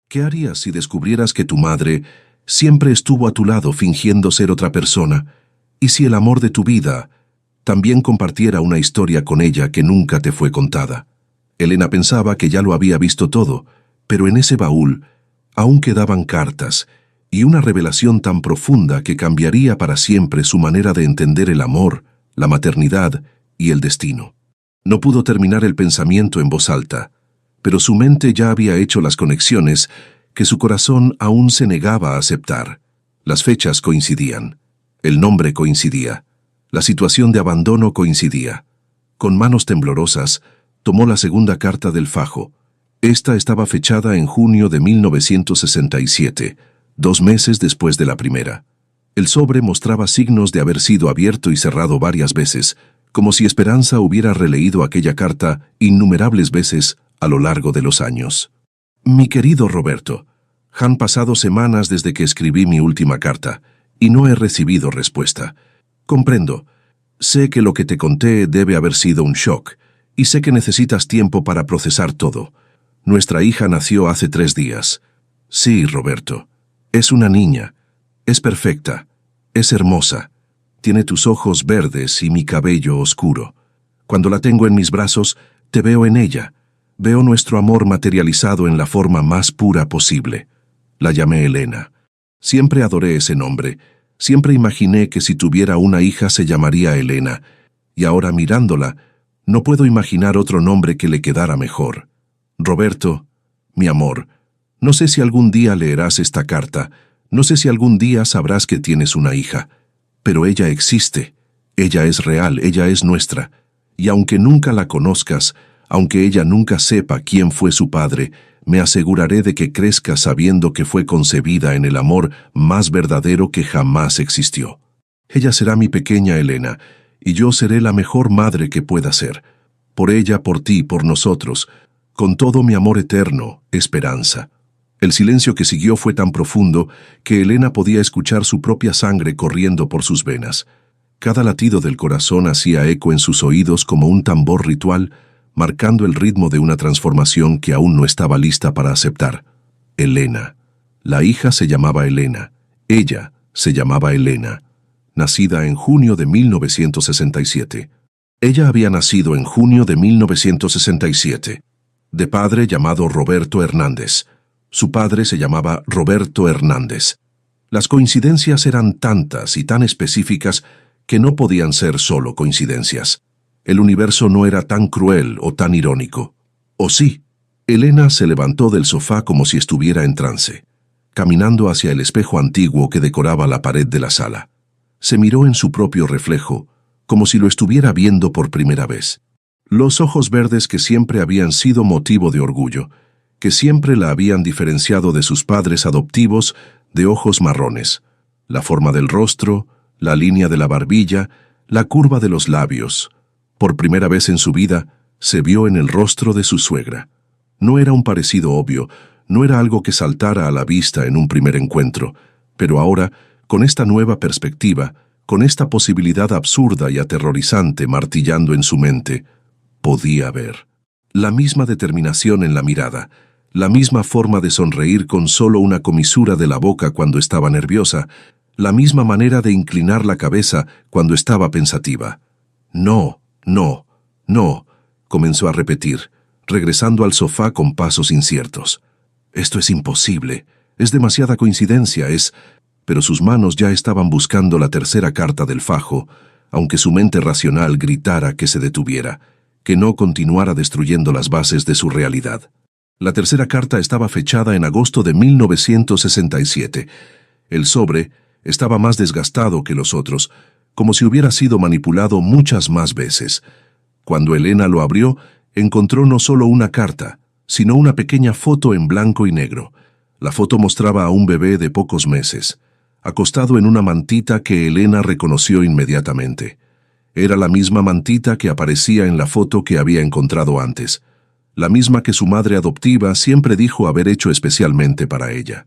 ¿Qué harías si descubrieras que tu madre siempre estuvo a tu lado fingiendo ser otra persona, y si el amor de tu vida también compartiera una historia con ella que nunca te fue contada? Elena pensaba que ya lo había visto todo, pero en ese baúl aún quedaban cartas y una revelación tan profunda que cambiaría para siempre su manera de entender el amor, la maternidad y el destino. No pudo terminar el pensamiento en voz alta, pero su mente ya había hecho las conexiones que su corazón aún se negaba a aceptar. Las fechas coincidían, el nombre coincidía, la situación de abandono coincidía. Con manos temblorosas, tomó la segunda carta del fajo. Esta estaba fechada en junio de 1967, 2 meses después de la primera. El sobre mostraba signos de haber sido abierto y cerrado varias veces, como si Esperanza hubiera releído aquella carta innumerables veces a lo largo de los años. Mi querido Roberto, han pasado semanas desde que escribí mi última carta, y no he recibido respuesta. Comprendo. Sé que lo que te conté debe haber sido un shock, y sé que necesitas tiempo para procesar todo. Nuestra hija nació hace 3 días. Sí, Roberto. Es una niña. Es perfecta. Es hermosa. Tiene tus ojos verdes y mi cabello oscuro. Cuando la tengo en mis brazos, te veo en ella. Veo nuestro amor materializado en la forma más pura posible. La llamé Elena. Siempre adoré ese nombre. Siempre imaginé que si tuviera una hija se llamaría Elena. Y ahora mirándola, no puedo imaginar otro nombre que le quedara mejor. Roberto, mi amor, no sé si algún día leerás esta carta, no sé si algún día sabrás que tienes una hija, pero ella existe, ella es real, ella es nuestra, y aunque nunca la conozcas, aunque ella nunca sepa quién fue su padre, me aseguraré de que crezca sabiendo que fue concebida en el amor más verdadero que jamás existió. Ella será mi pequeña Elena, y yo seré la mejor madre que pueda ser. Por ella, por ti, por nosotros, con todo mi amor eterno, Esperanza. El silencio que siguió fue tan profundo que Elena podía escuchar su propia sangre corriendo por sus venas. Cada latido del corazón hacía eco en sus oídos como un tambor ritual, marcando el ritmo de una transformación que aún no estaba lista para aceptar. Elena. La hija se llamaba Elena. Ella se llamaba Elena. Nacida en junio de 1967. Ella había nacido en junio de 1967. De padre llamado Roberto Hernández. Su padre se llamaba Roberto Hernández. Las coincidencias eran tantas y tan específicas que no podían ser solo coincidencias. El universo no era tan cruel o tan irónico. ¿O sí? Elena se levantó del sofá como si estuviera en trance, caminando hacia el espejo antiguo que decoraba la pared de la sala. Se miró en su propio reflejo, como si lo estuviera viendo por primera vez. Los ojos verdes que siempre habían sido motivo de orgullo, que siempre la habían diferenciado de sus padres adoptivos, de ojos marrones. La forma del rostro, la línea de la barbilla, la curva de los labios. Por primera vez en su vida, se vio en el rostro de su suegra. No era un parecido obvio, no era algo que saltara a la vista en un primer encuentro, pero ahora, con esta nueva perspectiva, con esta posibilidad absurda y aterrorizante martillando en su mente, podía ver. La misma determinación en la mirada, la misma forma de sonreír con solo una comisura de la boca cuando estaba nerviosa, la misma manera de inclinar la cabeza cuando estaba pensativa. No, no, no, comenzó a repetir, regresando al sofá con pasos inciertos. Esto es imposible, es demasiada coincidencia, Pero sus manos ya estaban buscando la tercera carta del fajo, aunque su mente racional gritara que se detuviera, que no continuara destruyendo las bases de su realidad. La tercera carta estaba fechada en agosto de 1967. El sobre estaba más desgastado que los otros, como si hubiera sido manipulado muchas más veces. Cuando Elena lo abrió, encontró no solo una carta, sino una pequeña foto en blanco y negro. La foto mostraba a un bebé de pocos meses, acostado en una mantita que Elena reconoció inmediatamente. Era la misma mantita que aparecía en la foto que había encontrado antes, la misma que su madre adoptiva siempre dijo haber hecho especialmente para ella.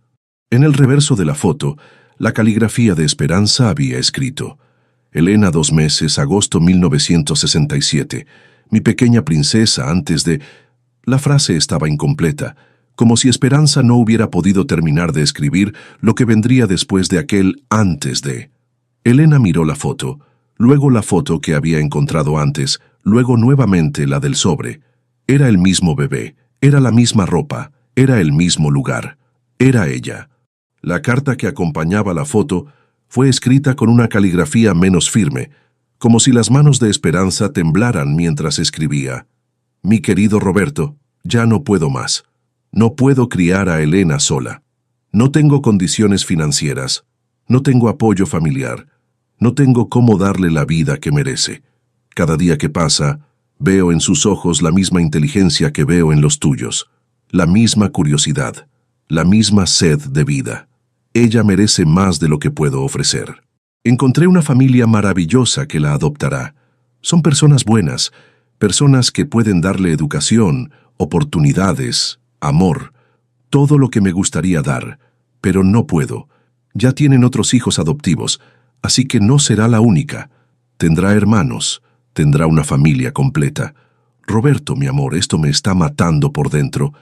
En el reverso de la foto, la caligrafía de Esperanza había escrito: Elena, 2 meses, agosto 1967. Mi pequeña princesa, antes de... La frase estaba incompleta, como si Esperanza no hubiera podido terminar de escribir lo que vendría después de aquel antes de. Elena miró la foto, luego la foto que había encontrado antes, luego nuevamente la del sobre. Era el mismo bebé, era la misma ropa, era el mismo lugar. Era ella. La carta que acompañaba la foto fue escrita con una caligrafía menos firme, como si las manos de Esperanza temblaran mientras escribía. Mi querido Roberto, ya no puedo más. No puedo criar a Elena sola. No tengo condiciones financieras. No tengo apoyo familiar. No tengo cómo darle la vida que merece. Cada día que pasa, veo en sus ojos la misma inteligencia que veo en los tuyos, la misma curiosidad, la misma sed de vida. Ella merece más de lo que puedo ofrecer. Encontré una familia maravillosa que la adoptará. Son personas buenas, personas que pueden darle educación, oportunidades, amor, todo lo que me gustaría dar, pero no puedo. Ya tienen otros hijos adoptivos, así que no será la única. Tendrá hermanos, tendrá una familia completa. Roberto, mi amor, esto me está matando por dentro.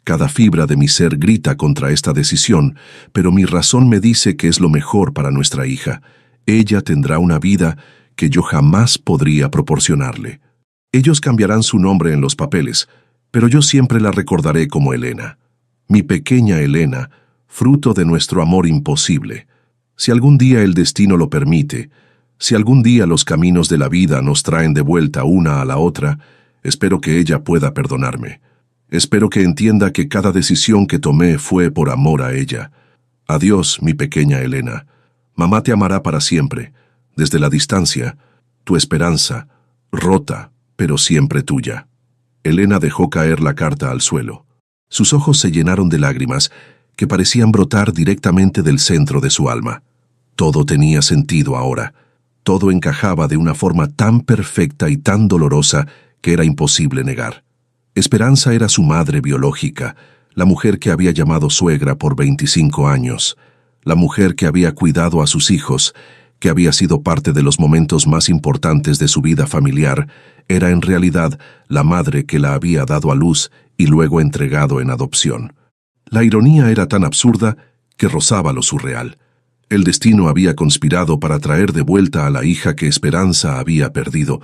Cada fibra de mi ser grita contra esta decisión, pero mi razón me dice que es lo mejor para nuestra hija. Ella tendrá una vida que yo jamás podría proporcionarle. Ellos cambiarán su nombre en los papeles, pero yo siempre la recordaré como Elena. Mi pequeña Elena, fruto de nuestro amor imposible. Si algún día el destino lo permite, si algún día los caminos de la vida nos traen de vuelta una a la otra, espero que ella pueda perdonarme. Espero que entienda que cada decisión que tomé fue por amor a ella. Adiós, mi pequeña Elena. Mamá te amará para siempre. Desde la distancia, tu esperanza, rota, pero siempre tuya. Elena dejó caer la carta al suelo. Sus ojos se llenaron de lágrimas que parecían brotar directamente del centro de su alma. Todo tenía sentido ahora. Todo encajaba de una forma tan perfecta y tan dolorosa que era imposible negar. Esperanza era su madre biológica, la mujer que había llamado suegra por 25 años, la mujer que había cuidado a sus hijos, que había sido parte de los momentos más importantes de su vida familiar, era en realidad la madre que la había dado a luz y luego entregado en adopción. La ironía era tan absurda que rozaba lo surreal. El destino había conspirado para traer de vuelta a la hija que Esperanza había perdido,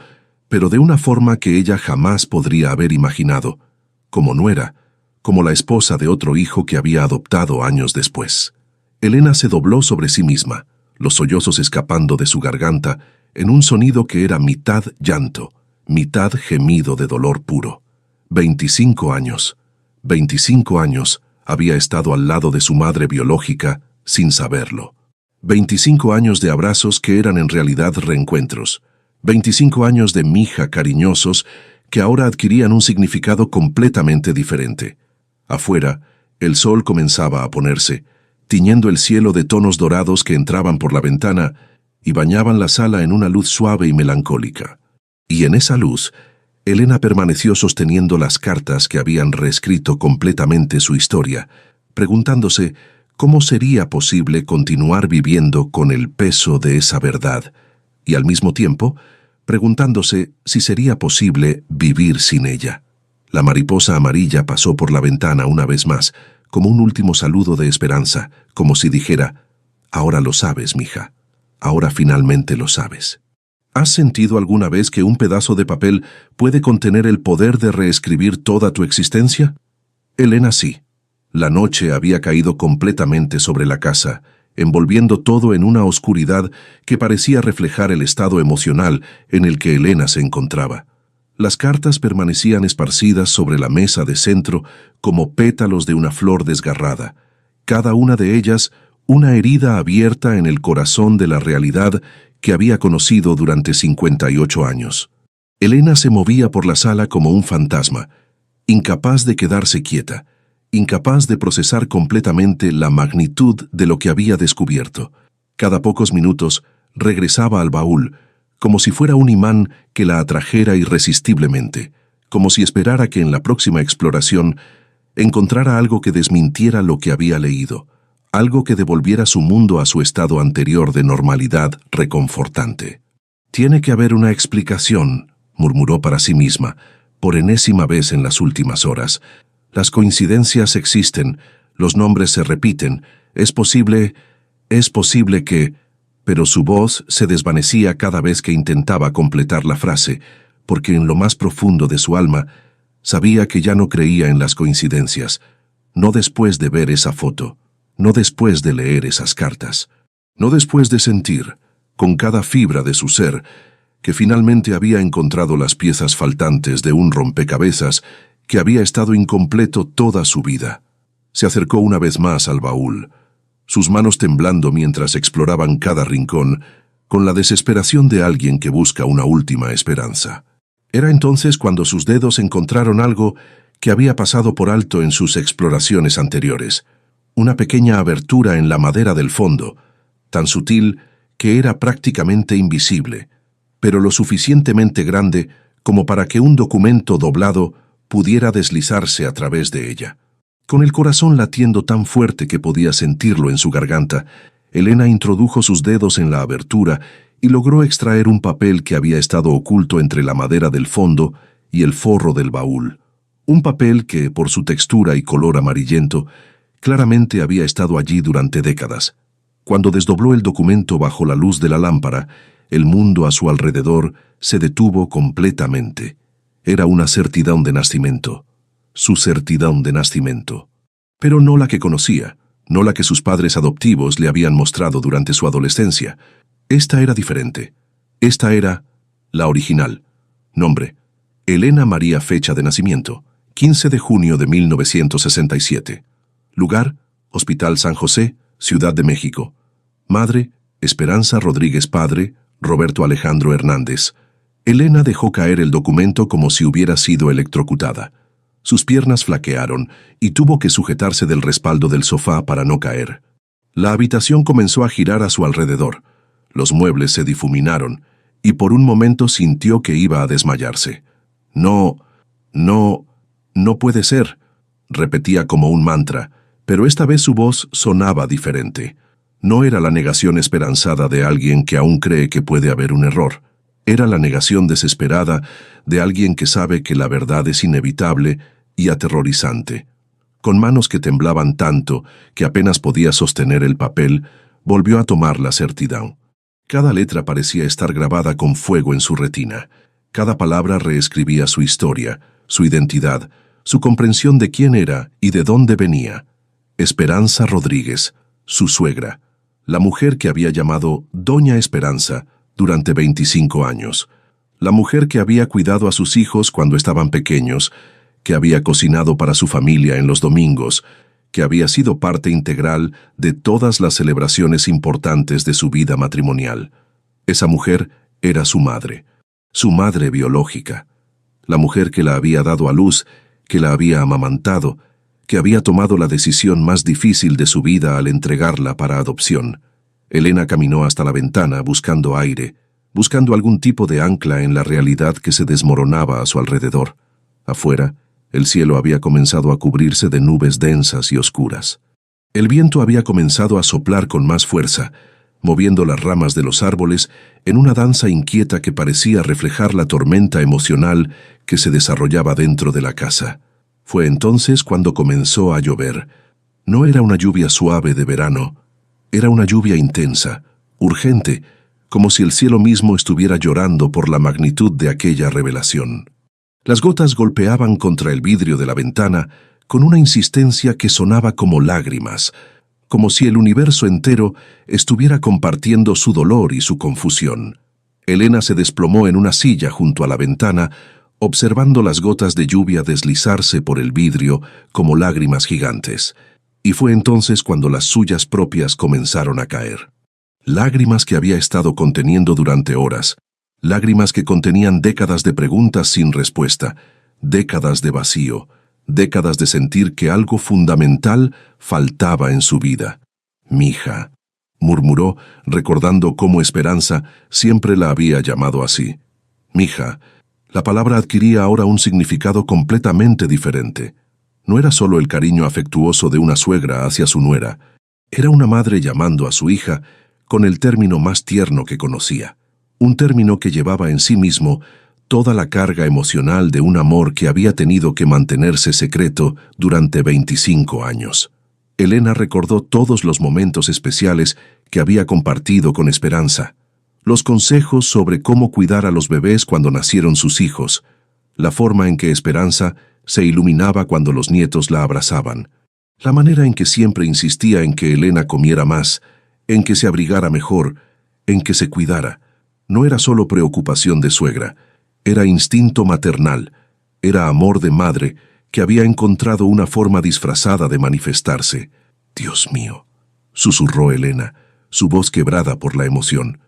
pero de una forma que ella jamás podría haber imaginado, como nuera, como la esposa de otro hijo que había adoptado años después. Elena se dobló sobre sí misma, los sollozos escapando de su garganta en un sonido que era mitad llanto, mitad gemido de dolor puro. 25 años había estado al lado de su madre biológica sin saberlo. 25 años de abrazos que eran en realidad reencuentros. 25 años de mija cariñosos que ahora adquirían un significado completamente diferente. Afuera, el sol comenzaba a ponerse, tiñendo el cielo de tonos dorados que entraban por la ventana y bañaban la sala en una luz suave y melancólica. Y en esa luz, Elena permaneció sosteniendo las cartas que habían reescrito completamente su historia, preguntándose cómo sería posible continuar viviendo con el peso de esa verdad, y al mismo tiempo, preguntándose si sería posible vivir sin ella. La mariposa amarilla pasó por la ventana una vez más, como un último saludo de esperanza, como si dijera, «Ahora lo sabes, mija. Ahora finalmente lo sabes». ¿Has sentido alguna vez que un pedazo de papel puede contener el poder de reescribir toda tu existencia? Elena sí. La noche había caído completamente sobre la casa, envolviendo todo en una oscuridad que parecía reflejar el estado emocional en el que Elena se encontraba. Las cartas permanecían esparcidas sobre la mesa de centro como pétalos de una flor desgarrada, cada una de ellas una herida abierta en el corazón de la realidad que había conocido durante 58 años. Elena se movía por la sala como un fantasma, incapaz de quedarse quieta, incapaz de procesar completamente la magnitud de lo que había descubierto. Cada pocos minutos regresaba al baúl, como si fuera un imán que la atrajera irresistiblemente, como si esperara que en la próxima exploración encontrara algo que desmintiera lo que había leído, algo que devolviera su mundo a su estado anterior de normalidad reconfortante. «Tiene que haber una explicación», murmuró para sí misma, por enésima vez en las últimas horas. Las coincidencias existen, los nombres se repiten, es posible que... Pero su voz se desvanecía cada vez que intentaba completar la frase, porque en lo más profundo de su alma sabía que ya no creía en las coincidencias, no después de ver esa foto, no después de leer esas cartas, no después de sentir, con cada fibra de su ser, que finalmente había encontrado las piezas faltantes de un rompecabezas que había estado incompleto toda su vida. Se acercó una vez más al baúl, sus manos temblando mientras exploraban cada rincón, con la desesperación de alguien que busca una última esperanza. Era entonces cuando sus dedos encontraron algo que había pasado por alto en sus exploraciones anteriores, una pequeña abertura en la madera del fondo, tan sutil que era prácticamente invisible, pero lo suficientemente grande como para que un documento doblado pudiera deslizarse a través de ella. Con el corazón latiendo tan fuerte que podía sentirlo en su garganta, Elena introdujo sus dedos en la abertura y logró extraer un papel que había estado oculto entre la madera del fondo y el forro del baúl. Un papel que, por su textura y color amarillento, claramente había estado allí durante décadas. Cuando desdobló el documento bajo la luz de la lámpara, el mundo a su alrededor se detuvo completamente. Era una certidumbre de nacimiento. Su certidumbre de nacimiento. Pero no la que conocía, no la que sus padres adoptivos le habían mostrado durante su adolescencia. Esta era diferente. Esta era la original. Nombre: Elena María. Fecha de nacimiento: 15 de junio de 1967. Lugar: Hospital San José, Ciudad de México. Madre: Esperanza Rodríguez. Padre: Roberto Alejandro Hernández. Elena dejó caer el documento como si hubiera sido electrocutada. Sus piernas flaquearon y tuvo que sujetarse del respaldo del sofá para no caer. La habitación comenzó a girar a su alrededor. Los muebles se difuminaron y por un momento sintió que iba a desmayarse. No puede ser, repetía como un mantra, pero esta vez su voz sonaba diferente. No era la negación esperanzada de alguien que aún cree que puede haber un error. Era la negación desesperada de alguien que sabe que la verdad es inevitable y aterrorizante. Con manos que temblaban tanto que apenas podía sostener el papel, volvió a tomar la certidumbre. Cada letra parecía estar grabada con fuego en su retina. Cada palabra reescribía su historia, su identidad, su comprensión de quién era y de dónde venía. Esperanza Rodríguez, su suegra, la mujer que había llamado Doña Esperanza durante 25 años, la mujer que había cuidado a sus hijos cuando estaban pequeños, que había cocinado para su familia en los domingos, que había sido parte integral de todas las celebraciones importantes de su vida matrimonial. Esa mujer era su madre biológica, la mujer que la había dado a luz, que la había amamantado, que había tomado la decisión más difícil de su vida al entregarla para adopción. Elena caminó hasta la ventana buscando aire, buscando algún tipo de ancla en la realidad que se desmoronaba a su alrededor. Afuera, el cielo había comenzado a cubrirse de nubes densas y oscuras. El viento había comenzado a soplar con más fuerza, moviendo las ramas de los árboles en una danza inquieta que parecía reflejar la tormenta emocional que se desarrollaba dentro de la casa. Fue entonces cuando comenzó a llover. No era una lluvia suave de verano, era una lluvia intensa, urgente, como si el cielo mismo estuviera llorando por la magnitud de aquella revelación. Las gotas golpeaban contra el vidrio de la ventana con una insistencia que sonaba como lágrimas, como si el universo entero estuviera compartiendo su dolor y su confusión. Elena se desplomó en una silla junto a la ventana, observando las gotas de lluvia deslizarse por el vidrio como lágrimas gigantes, y fue entonces cuando las suyas propias comenzaron a caer. Lágrimas que había estado conteniendo durante horas, lágrimas que contenían décadas de preguntas sin respuesta, décadas de vacío, décadas de sentir que algo fundamental faltaba en su vida. «Mija», murmuró, recordando cómo Esperanza siempre la había llamado así. «Mija». La palabra adquiría ahora un significado completamente diferente. No era solo el cariño afectuoso de una suegra hacia su nuera, era una madre llamando a su hija con el término más tierno que conocía. Un término que llevaba en sí mismo toda la carga emocional de un amor que había tenido que mantenerse secreto durante 25 años. Elena recordó todos los momentos especiales que había compartido con Esperanza, los consejos sobre cómo cuidar a los bebés cuando nacieron sus hijos, la forma en que Esperanza se iluminaba cuando los nietos la abrazaban, la manera en que siempre insistía en que Elena comiera más, en que se abrigara mejor, en que se cuidara. No era solo preocupación de suegra, era instinto maternal, era amor de madre que había encontrado una forma disfrazada de manifestarse. «Dios mío», susurró Elena, su voz quebrada por la emoción.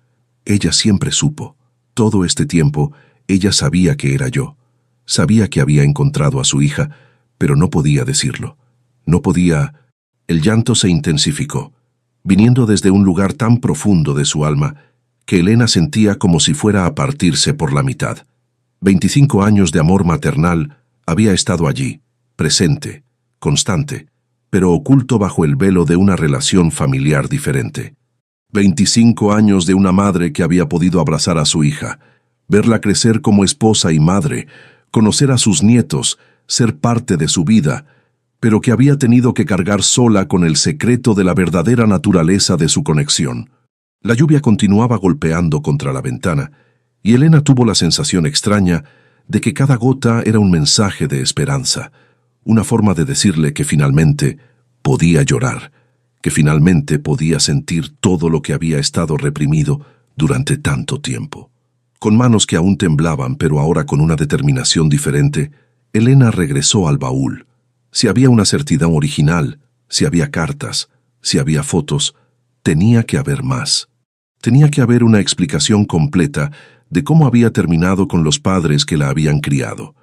Ella siempre supo. Todo este tiempo, ella sabía que era yo. Sabía que había encontrado a su hija, pero no podía decirlo. No podía. El llanto se intensificó, viniendo desde un lugar tan profundo de su alma que Elena sentía como si fuera a partirse por la mitad. 25 años de amor maternal había estado allí, presente, constante, pero oculto bajo el velo de una relación familiar diferente. 25 años de una madre que había podido abrazar a su hija, verla crecer como esposa y madre, conocer a sus nietos, ser parte de su vida, pero que había tenido que cargar sola con el secreto de la verdadera naturaleza de su conexión. La lluvia continuaba golpeando contra la ventana, y Elena tuvo la sensación extraña de que cada gota era un mensaje de esperanza, una forma de decirle que finalmente podía llorar, que finalmente podía sentir todo lo que había estado reprimido durante tanto tiempo. Con manos que aún temblaban, pero ahora con una determinación diferente, Elena regresó al baúl. Si había una certidumbre original, si había cartas, si había fotos, tenía que haber más. Tenía que haber una explicación completa de cómo había terminado con los padres que la habían criado.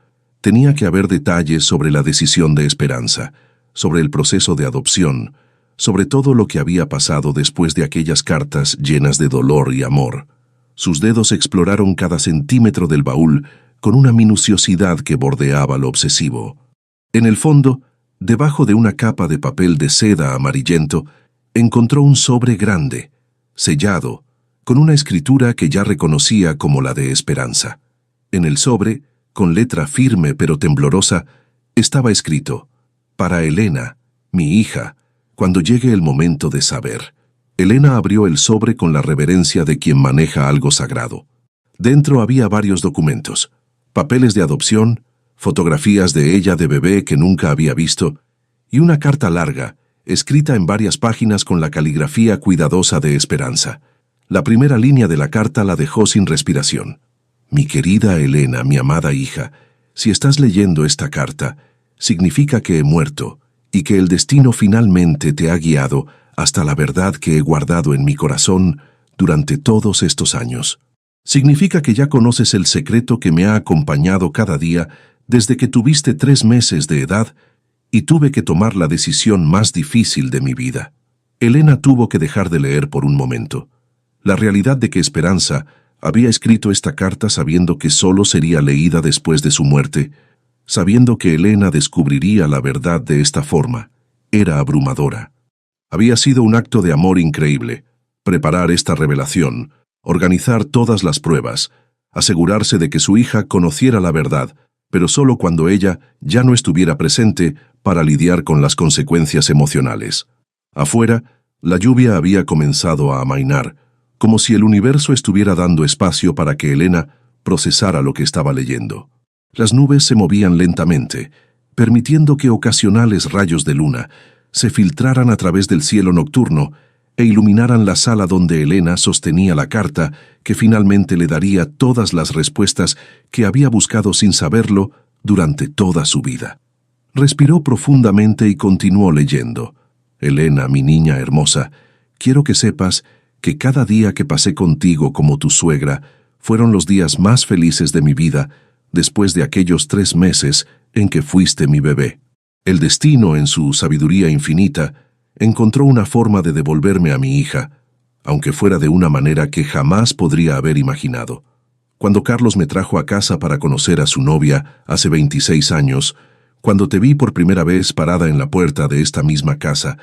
Tenía que haber detalles sobre la decisión de Esperanza, sobre el proceso de adopción, sobre todo lo que había pasado después de aquellas cartas llenas de dolor y amor. Sus dedos exploraron cada centímetro del baúl con una minuciosidad que bordeaba lo obsesivo. En el fondo, debajo de una capa de papel de seda amarillento, encontró un sobre grande, sellado, con una escritura que ya reconocía como la de Esperanza. En el sobre, con letra firme pero temblorosa, estaba escrito: «Para Elena, mi hija, cuando llegue el momento de saber». Elena abrió el sobre con la reverencia de quien maneja algo sagrado. Dentro había varios documentos, papeles de adopción, fotografías de ella de bebé que nunca había visto, y una carta larga, escrita en varias páginas con la caligrafía cuidadosa de Esperanza. La primera línea de la carta la dejó sin respiración. «Mi querida Elena, mi amada hija, si estás leyendo esta carta, significa que he muerto y que el destino finalmente te ha guiado hasta la verdad que he guardado en mi corazón durante todos estos años. Significa que ya conoces el secreto que me ha acompañado cada día desde que tuviste 3 meses de edad y tuve que tomar la decisión más difícil de mi vida». Elena tuvo que dejar de leer por un momento. La realidad de que Esperanza había escrito esta carta sabiendo que solo sería leída después de su muerte, sabiendo que Elena descubriría la verdad de esta forma, era abrumadora. Había sido un acto de amor increíble, preparar esta revelación, organizar todas las pruebas, asegurarse de que su hija conociera la verdad, pero solo cuando ella ya no estuviera presente para lidiar con las consecuencias emocionales. Afuera, la lluvia había comenzado a amainar, como si el universo estuviera dando espacio para que Elena procesara lo que estaba leyendo. Las nubes se movían lentamente, permitiendo que ocasionales rayos de luna se filtraran a través del cielo nocturno e iluminaran la sala donde Elena sostenía la carta que finalmente le daría todas las respuestas que había buscado sin saberlo durante toda su vida. Respiró profundamente y continuó leyendo. «Elena, mi niña hermosa, quiero que sepas que cada día que pasé contigo como tu suegra fueron los días más felices de mi vida después de aquellos 3 meses en que fuiste mi bebé. El destino, en su sabiduría infinita, encontró una forma de devolverme a mi hija, aunque fuera de una manera que jamás podría haber imaginado. Cuando Carlos me trajo a casa para conocer a su novia hace 26 años, cuando te vi por primera vez parada en la puerta de esta misma casa,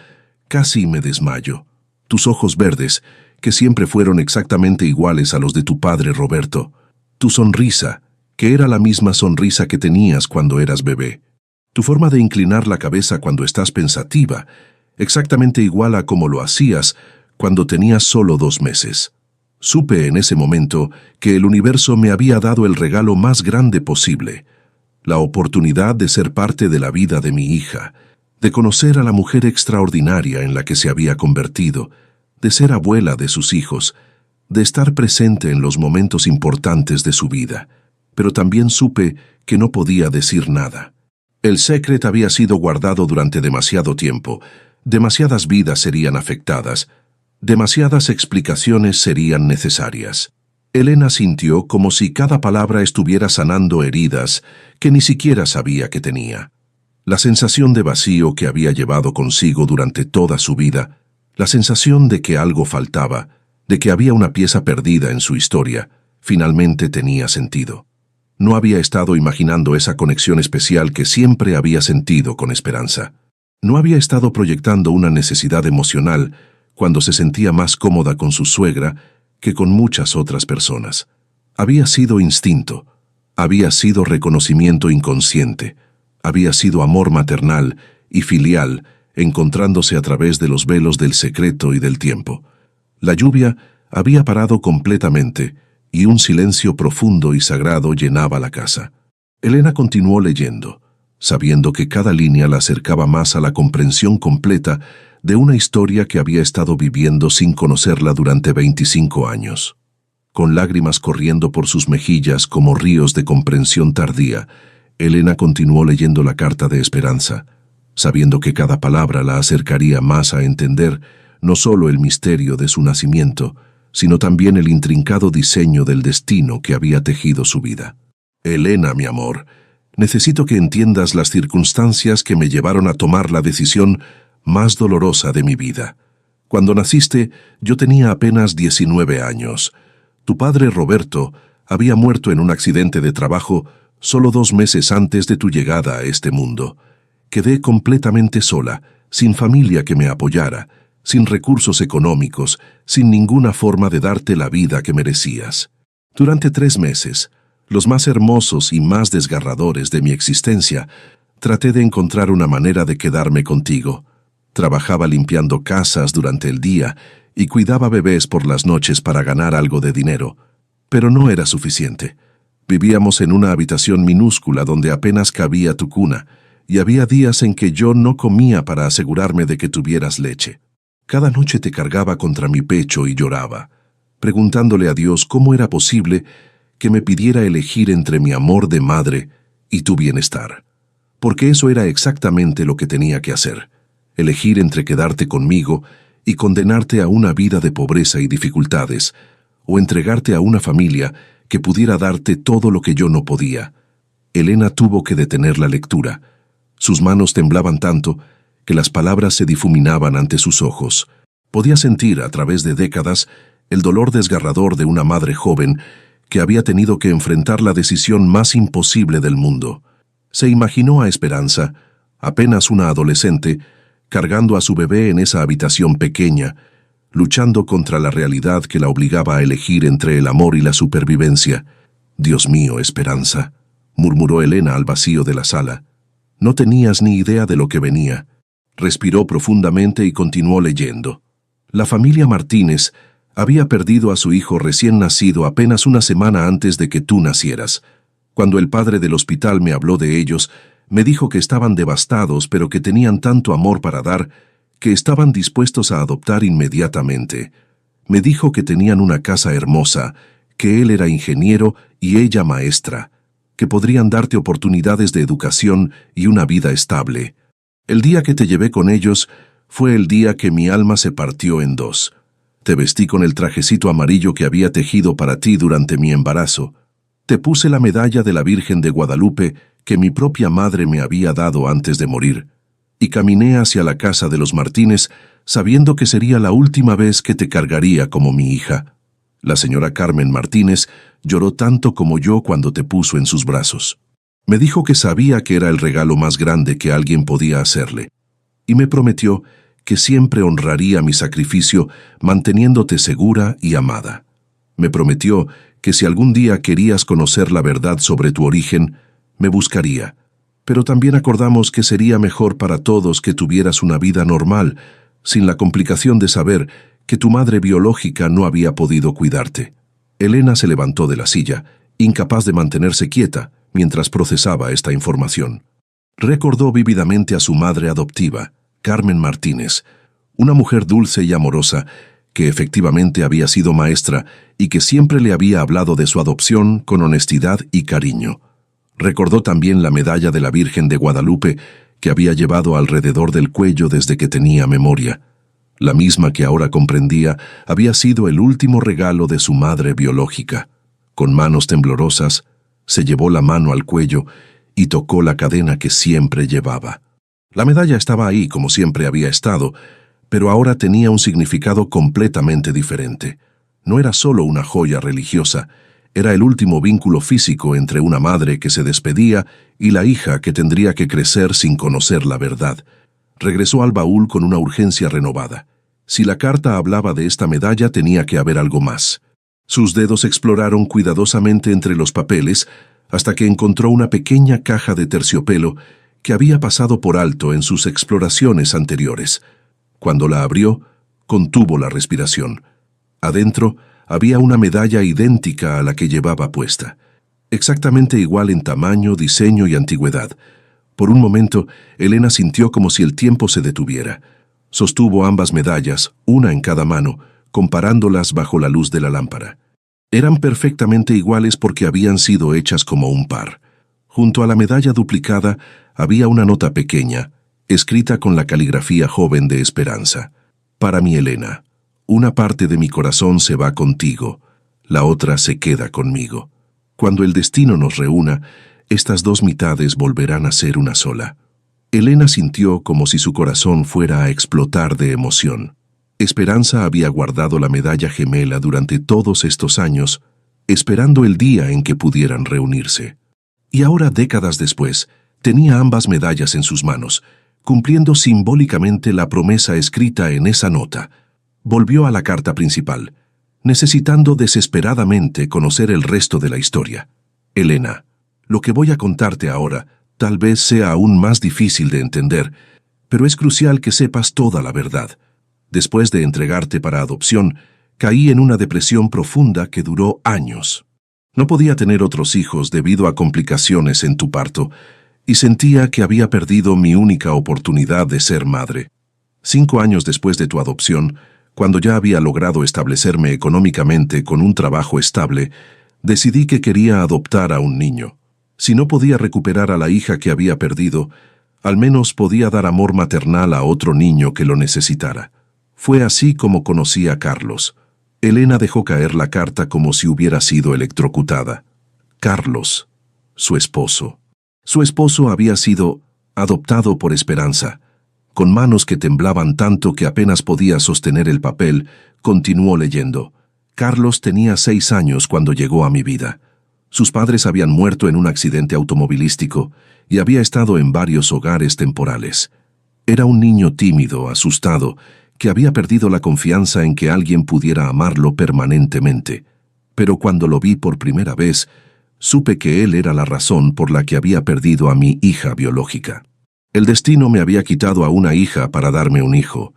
casi me desmayo. Tus ojos verdes, que siempre fueron exactamente iguales a los de tu padre Roberto, tu sonrisa, que era la misma sonrisa que tenías cuando eras bebé. Tu forma de inclinar la cabeza cuando estás pensativa, exactamente igual a como lo hacías cuando tenías solo 2 meses. Supe en ese momento que el universo me había dado el regalo más grande posible, la oportunidad de ser parte de la vida de mi hija, de conocer a la mujer extraordinaria en la que se había convertido, de ser abuela de sus hijos, de estar presente en los momentos importantes de su vida. Pero también supe que no podía decir nada. El secreto había sido guardado durante demasiado tiempo, demasiadas vidas serían afectadas, demasiadas explicaciones serían necesarias. Elena sintió como si cada palabra estuviera sanando heridas que ni siquiera sabía que tenía. La sensación de vacío que había llevado consigo durante toda su vida, la sensación de que algo faltaba, de que había una pieza perdida en su historia, finalmente tenía sentido. No había estado imaginando esa conexión especial que siempre había sentido con Esperanza. No había estado proyectando una necesidad emocional cuando se sentía más cómoda con su suegra que con muchas otras personas. Había sido instinto, había sido reconocimiento inconsciente, había sido amor maternal y filial encontrándose a través de los velos del secreto y del tiempo. La lluvia había parado completamente y un silencio profundo y sagrado llenaba la casa. Elena continuó leyendo, sabiendo que cada línea la acercaba más a la comprensión completa de una historia que había estado viviendo sin conocerla durante 25 años. Con lágrimas corriendo por sus mejillas como ríos de comprensión tardía, Elena continuó leyendo la carta de Esperanza, sabiendo que cada palabra la acercaría más a entender no solo el misterio de su nacimiento, sino también el intrincado diseño del destino que había tejido su vida. Elena, mi amor, necesito que entiendas las circunstancias que me llevaron a tomar la decisión más dolorosa de mi vida. Cuando naciste, yo tenía apenas 19 años. Tu padre, Roberto, había muerto en un accidente de trabajo solo 2 meses antes de tu llegada a este mundo. Quedé completamente sola, sin familia que me apoyara, sin recursos económicos, sin ninguna forma de darte la vida que merecías. Durante 3 meses, los más hermosos y más desgarradores de mi existencia, traté de encontrar una manera de quedarme contigo. Trabajaba limpiando casas durante el día y cuidaba bebés por las noches para ganar algo de dinero, pero no era suficiente. Vivíamos en una habitación minúscula donde apenas cabía tu cuna, y había días en que yo no comía para asegurarme de que tuvieras leche. Cada noche te cargaba contra mi pecho y lloraba, preguntándole a Dios cómo era posible que me pidiera elegir entre mi amor de madre y tu bienestar. Porque eso era exactamente lo que tenía que hacer, elegir entre quedarte conmigo y condenarte a una vida de pobreza y dificultades, o entregarte a una familia que pudiera darte todo lo que yo no podía. Elena tuvo que detener la lectura. Sus manos temblaban tanto que las palabras se difuminaban ante sus ojos. Podía sentir, a través de décadas, el dolor desgarrador de una madre joven que había tenido que enfrentar la decisión más imposible del mundo. Se imaginó a Esperanza, apenas una adolescente, cargando a su bebé en esa habitación pequeña, luchando contra la realidad que la obligaba a elegir entre el amor y la supervivencia. «Dios mío, Esperanza», murmuró Elena al vacío de la sala. No tenías ni idea de lo que venía. Respiró profundamente y continuó leyendo. La familia Martínez había perdido a su hijo recién nacido apenas una semana antes de que tú nacieras. Cuando el padre del hospital me habló de ellos, me dijo que estaban devastados, pero que tenían tanto amor para dar, que estaban dispuestos a adoptar inmediatamente. Me dijo que tenían una casa hermosa, que él era ingeniero y ella maestra, que podrían darte oportunidades de educación y una vida estable. El día que te llevé con ellos fue el día que mi alma se partió en 2. Te vestí con el trajecito amarillo que había tejido para ti durante mi embarazo. Te puse la medalla de la Virgen de Guadalupe que mi propia madre me había dado antes de morir, y caminé hacia la casa de los Martínez sabiendo que sería la última vez que te cargaría como mi hija. La señora Carmen Martínez lloró tanto como yo cuando te puso en sus brazos. Me dijo que sabía que era el regalo más grande que alguien podía hacerle, y me prometió que siempre honraría mi sacrificio manteniéndote segura y amada. Me prometió que si algún día querías conocer la verdad sobre tu origen, me buscaría. Pero también acordamos que sería mejor para todos que tuvieras una vida normal, sin la complicación de saber que tu madre biológica no había podido cuidarte. Elena se levantó de la silla, incapaz de mantenerse quieta, mientras procesaba esta información. Recordó vívidamente a su madre adoptiva, Carmen Martínez, una mujer dulce y amorosa, que efectivamente había sido maestra y que siempre le había hablado de su adopción con honestidad y cariño. Recordó también la medalla de la Virgen de Guadalupe que había llevado alrededor del cuello desde que tenía memoria. La misma que ahora comprendía había sido el último regalo de su madre biológica. Con manos temblorosas, se llevó la mano al cuello y tocó la cadena que siempre llevaba. La medalla estaba ahí como siempre había estado, pero ahora tenía un significado completamente diferente. No era solo una joya religiosa, era el último vínculo físico entre una madre que se despedía y la hija que tendría que crecer sin conocer la verdad. Regresó al baúl con una urgencia renovada. Si la carta hablaba de esta medalla, tenía que haber algo más. Sus dedos exploraron cuidadosamente entre los papeles hasta que encontró una pequeña caja de terciopelo que había pasado por alto en sus exploraciones anteriores. Cuando la abrió, contuvo la respiración. Adentro había una medalla idéntica a la que llevaba puesta, exactamente igual en tamaño, diseño y antigüedad. Por un momento, Elena sintió como si el tiempo se detuviera. Sostuvo ambas medallas, una en cada mano, comparándolas bajo la luz de la lámpara. Eran perfectamente iguales porque habían sido hechas como un par. Junto a la medalla duplicada había una nota pequeña, escrita con la caligrafía joven de Esperanza. Para mi Elena, una parte de mi corazón se va contigo, la otra se queda conmigo. Cuando el destino nos reúna, estas dos mitades volverán a ser una sola. Elena sintió como si su corazón fuera a explotar de emoción. Esperanza había guardado la medalla gemela durante todos estos años, esperando el día en que pudieran reunirse. Y ahora, décadas después, tenía ambas medallas en sus manos, cumpliendo simbólicamente la promesa escrita en esa nota. Volvió a la carta principal, necesitando desesperadamente conocer el resto de la historia. Elena, lo que voy a contarte ahora tal vez sea aún más difícil de entender, pero es crucial que sepas toda la verdad. Después de entregarte para adopción, caí en una depresión profunda que duró años. No podía tener otros hijos debido a complicaciones en tu parto, y sentía que había perdido mi única oportunidad de ser madre. 5 años después de tu adopción, cuando ya había logrado establecerme económicamente con un trabajo estable, decidí que quería adoptar a un niño. Si no podía recuperar a la hija que había perdido, al menos podía dar amor maternal a otro niño que lo necesitara. Fue así como conocí a Carlos. Elena dejó caer la carta como si hubiera sido electrocutada. Carlos, su esposo. Su esposo había sido adoptado por Esperanza. Con manos que temblaban tanto que apenas podía sostener el papel, continuó leyendo. Carlos tenía 6 años cuando llegó a mi vida. Sus padres habían muerto en un accidente automovilístico y había estado en varios hogares temporales. Era un niño tímido, asustado, que había perdido la confianza en que alguien pudiera amarlo permanentemente. Pero cuando lo vi por primera vez, supe que él era la razón por la que había perdido a mi hija biológica. El destino me había quitado a una hija para darme un hijo.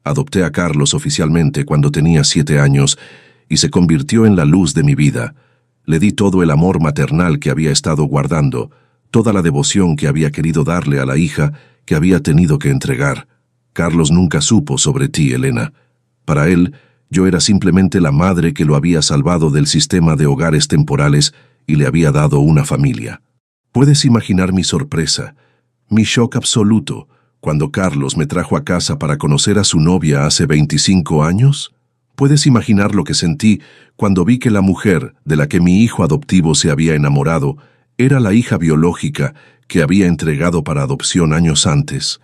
Adopté a Carlos oficialmente cuando tenía 7 años y se convirtió en la luz de mi vida. Le di todo el amor maternal que había estado guardando, toda la devoción que había querido darle a la hija que había tenido que entregar. Carlos nunca supo sobre ti, Elena. Para él, yo era simplemente la madre que lo había salvado del sistema de hogares temporales y le había dado una familia. ¿Puedes imaginar mi sorpresa, mi shock absoluto, cuando Carlos me trajo a casa para conocer a su novia hace 25 años? ¿Puedes imaginar lo que sentí cuando vi que la mujer de la que mi hijo adoptivo se había enamorado era la hija biológica que había entregado para adopción años antes?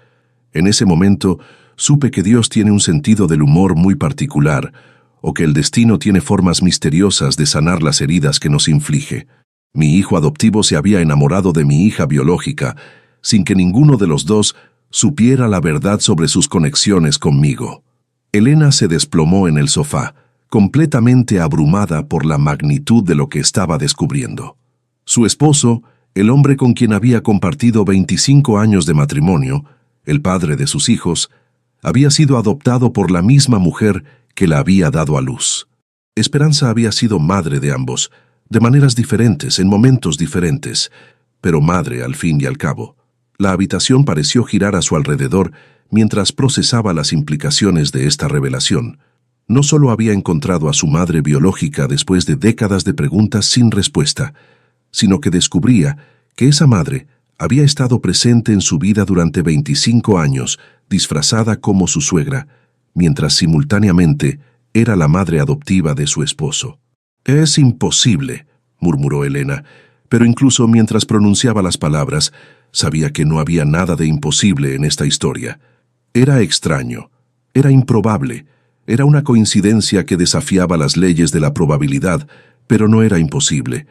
En ese momento, supe que Dios tiene un sentido del humor muy particular, o que el destino tiene formas misteriosas de sanar las heridas que nos inflige. Mi hijo adoptivo se había enamorado de mi hija biológica, sin que ninguno de los dos supiera la verdad sobre sus conexiones conmigo. Elena se desplomó en el sofá, completamente abrumada por la magnitud de lo que estaba descubriendo. Su esposo, el hombre con quien había compartido 25 años de matrimonio, el padre de sus hijos, había sido adoptado por la misma mujer que la había dado a luz. Esperanza había sido madre de ambos, de maneras diferentes, en momentos diferentes, pero madre al fin y al cabo. La habitación pareció girar a su alrededor mientras procesaba las implicaciones de esta revelación. No solo había encontrado a su madre biológica después de décadas de preguntas sin respuesta, sino que descubría que esa madre había estado presente en su vida durante 25 años, disfrazada como su suegra, mientras simultáneamente era la madre adoptiva de su esposo. «Es imposible», murmuró Elena, pero incluso mientras pronunciaba las palabras, sabía que no había nada de imposible en esta historia. Era extraño, era improbable, era una coincidencia que desafiaba las leyes de la probabilidad, pero no era imposible.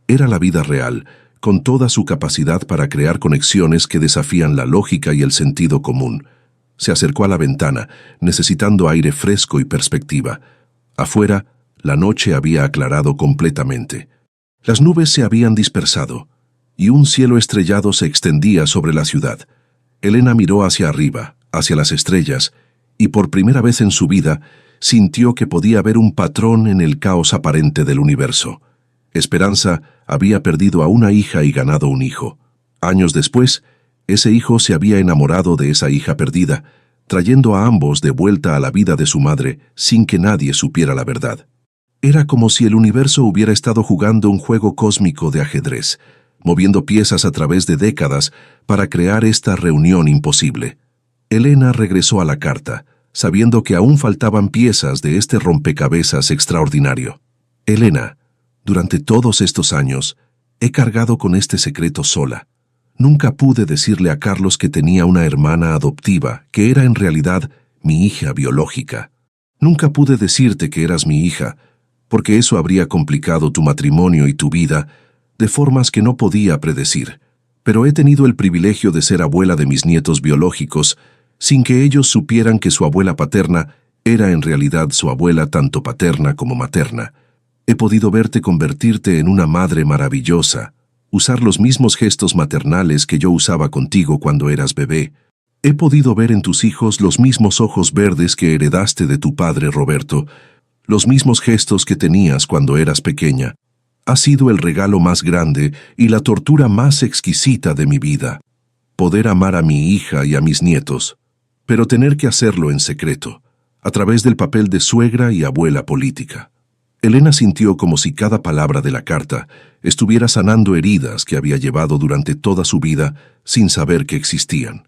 Era la vida real, con toda su capacidad para crear conexiones que desafían la lógica y el sentido común. Se acercó a la ventana, necesitando aire fresco y perspectiva. Afuera, la noche había aclarado completamente. Las nubes se habían dispersado, y un cielo estrellado se extendía sobre la ciudad. Elena miró hacia arriba, hacia las estrellas, y por primera vez en su vida sintió que podía ver un patrón en el caos aparente del universo. Esperanza había perdido a una hija y ganado un hijo. Años después, ese hijo se había enamorado de esa hija perdida, trayendo a ambos de vuelta a la vida de su madre sin que nadie supiera la verdad. Era como si el universo hubiera estado jugando un juego cósmico de ajedrez, moviendo piezas a través de décadas para crear esta reunión imposible. Elena regresó a la carta, sabiendo que aún faltaban piezas de este rompecabezas extraordinario. «Elena, durante todos estos años, he cargado con este secreto sola. Nunca pude decirle a Carlos que tenía una hermana adoptiva, que era en realidad mi hija biológica. Nunca pude decirte que eras mi hija, porque eso habría complicado tu matrimonio y tu vida de formas que no podía predecir. Pero he tenido el privilegio de ser abuela de mis nietos biológicos, sin que ellos supieran que su abuela paterna era en realidad su abuela tanto paterna como materna. He podido verte convertirte en una madre maravillosa, usar los mismos gestos maternales que yo usaba contigo cuando eras bebé. He podido ver en tus hijos los mismos ojos verdes que heredaste de tu padre Roberto, los mismos gestos que tenías cuando eras pequeña. Ha sido el regalo más grande y la tortura más exquisita de mi vida. Poder amar a mi hija y a mis nietos, pero tener que hacerlo en secreto, a través del papel de suegra y abuela política». Elena sintió como si cada palabra de la carta estuviera sanando heridas que había llevado durante toda su vida sin saber que existían.